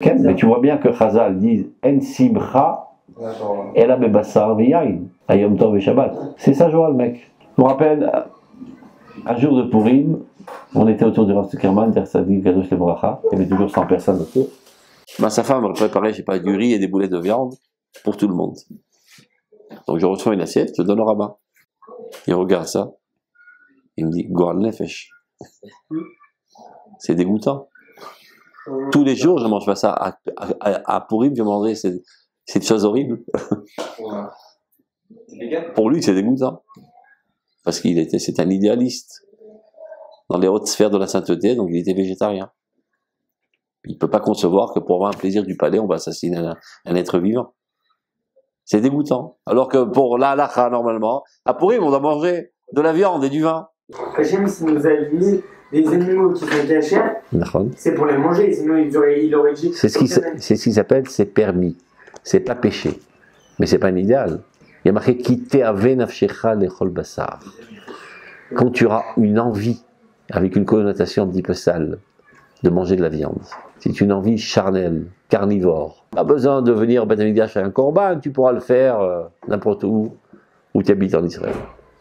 Mais tu vois bien que Chazal dit En Simcha, Ela Bebassar Veyain, Ayom Tov et Shabbat. C'est ça, Joël, mec. Je me rappelle, un jour de Purim, on était autour du Rav Zuckerman, Dersadik, Gadosh Lebracha, il y avait toujours 100 personnes autour. Sa femme a préparé, je sais pas, du riz et des boulettes de viande pour tout le monde. Donc je reçois une assiette, je donne au rabbin. Il regarde ça, il me dit Goral Nefesh. C'est dégoûtant. Tous les jours, je ne mange pas ça. À Purim, je mangeais cette chose horrible. Pour lui, c'est dégoûtant. Parce c'est un idéaliste. Dans les hautes sphères de la sainteté, donc il était végétarien. Il ne peut pas concevoir que pour avoir un plaisir du palais, on va assassiner un être vivant. C'est dégoûtant. Alors que pour la halakha, normalement, à Purim, on doit manger de la viande et du vin. Hachem, s'il nous a dit des animaux qui sont cachés, c'est pour les manger, sinon il aurait dit... C'est ce qui s'appelle, c'est permis. C'est pas péché. Mais c'est pas un idéal. Il y a marqué « Kite ave nafshecha lechol basar ». Quand tu auras une envie, avec une connotation un petit peu sale, de manger de la viande, c'est une envie charnelle, carnivore. Pas besoin de venir au Beth Amikdash à un korban, tu pourras le faire n'importe où tu habites en Israël.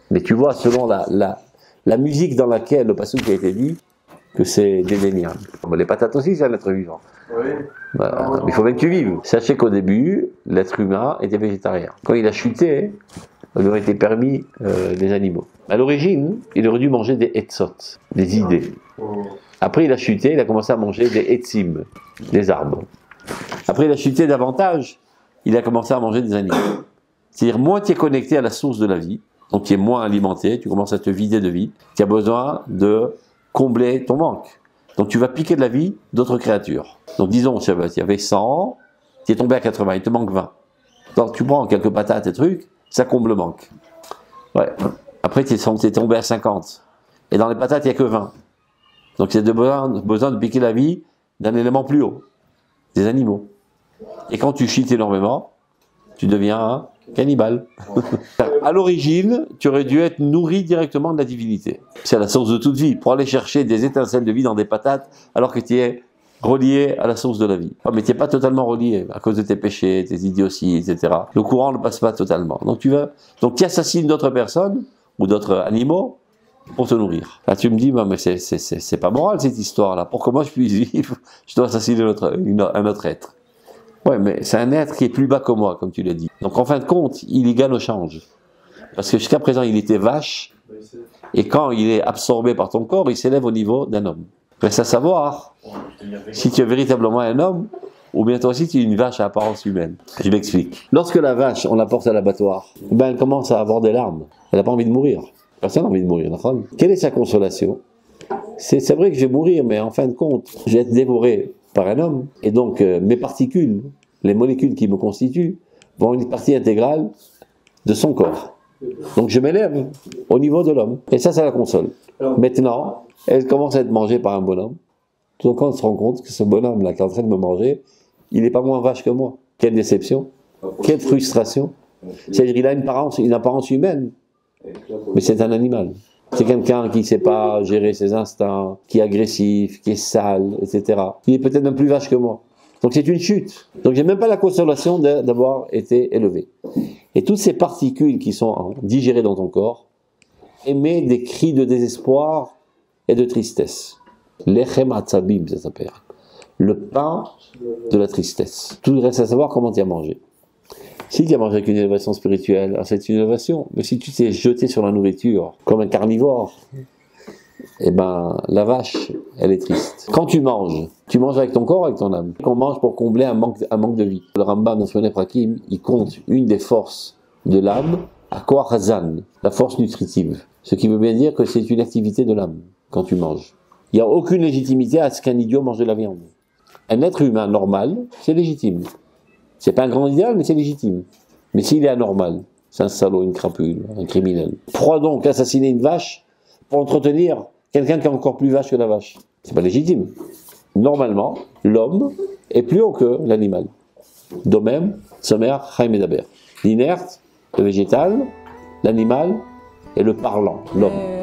Mais tu vois, selon la musique dans laquelle le passouk a été dit, que c'est dédaignable. Les patates aussi, c'est un être vivant. Oui. Bah, il faut bien que tu vives. Sachez qu'au début, l'être humain était végétarien. Quand il a chuté, il aurait été permis des animaux. À l'origine, il aurait dû manger des etzot, des idées. Après, il a chuté, il a commencé à manger des etzim, des arbres. Après, il a chuté davantage, il a commencé à manger des animaux. C'est-à-dire, moins tu es connecté à la source de la vie, donc tu es moins alimenté, tu commences à te vider de vie, tu as besoin de combler ton manque. Donc tu vas piquer de la vie d'autres créatures. Donc disons, il y avait 100, tu es tombé à 80, il te manque 20. Donc tu prends quelques patates et trucs, ça comble le manque. Ouais. Après tu es tombé à 50. Et dans les patates, il n'y a que 20. Donc tu as besoin de piquer la vie d'un élément plus haut, des animaux. Et quand tu chites énormément, tu deviens un cannibale. À l'origine, tu aurais dû être nourri directement de la divinité. C'est la source de toute vie. Pour aller chercher des étincelles de vie dans des patates, alors que tu es relié à la source de la vie. Mais tu n'es pas totalement relié, à cause de tes péchés, tes idioties, etc. Le courant ne passe pas totalement. Donc tu assassines d'autres personnes, ou d'autres animaux, pour te nourrir. Là, tu me dis, mais c'est pas moral cette histoire-là. Pour que moi je puisse vivre, je dois assassiner un autre être. Ouais, mais c'est un être qui est plus bas que moi, comme tu l'as dit. Donc en fin de compte, il y gagne au change. Parce que jusqu'à présent, il était vache, et quand il est absorbé par ton corps, il s'élève au niveau d'un homme. Reste à savoir si tu es véritablement un homme, ou bien toi aussi tu es une vache à apparence humaine. Je m'explique. Lorsque la vache, on la porte à l'abattoir, ben elle commence à avoir des larmes. Elle n'a pas envie de mourir. Personne n'a envie de mourir. Quelle est sa consolation? C'est vrai que je vais mourir, mais en fin de compte, je vais être dévoré par un homme, et donc mes particules, les molécules qui me constituent, vont une partie intégrale de son corps. Donc je m'élève au niveau de l'homme. Et ça la console. Maintenant, elle commence à être mangée par un bonhomme. Donc on se rend compte que ce bonhomme-là qui est en train de me manger, il n'est pas moins vache que moi. Quelle déception, quelle frustration. C'est-à-dire qu'il a une apparence humaine, mais c'est un animal. C'est quelqu'un qui ne sait pas gérer ses instincts, qui est agressif, qui est sale, etc. Il est peut-être même plus vache que moi. Donc c'est une chute. Donc j'ai même pas la consolation d'avoir été élevé. Et toutes ces particules qui sont digérées dans ton corps émettent des cris de désespoir et de tristesse. Lechem atzabim, ça s'appelle. Le pain de la tristesse. Tout reste à savoir comment tu as mangé. Si tu as mangé avec une élévation spirituelle, c'est une élévation. Mais si tu t'es jeté sur la nourriture comme un carnivore, eh ben, la vache, elle est triste. Quand tu manges avec ton corps, avec ton âme. On mange pour combler un manque de vie. Le Rambam dans son Ephrakim, il compte une des forces de l'âme, à Koach Hazan, la force nutritive. Ce qui veut bien dire que c'est une activité de l'âme, quand tu manges. Il n'y a aucune légitimité à ce qu'un idiot mange de la viande. Un être humain normal, c'est légitime. C'est pas un grand idéal, mais c'est légitime. Mais s'il est anormal, c'est un salaud, une crapule, un criminel. Pourquoi donc assassiner une vache pour entretenir quelqu'un qui est encore plus vache que la vache? C'est pas légitime. Normalement, l'homme est plus haut que l'animal. Domem, Somer, Chaim Medaber. L'inerte, le végétal, l'animal et le parlant, l'homme.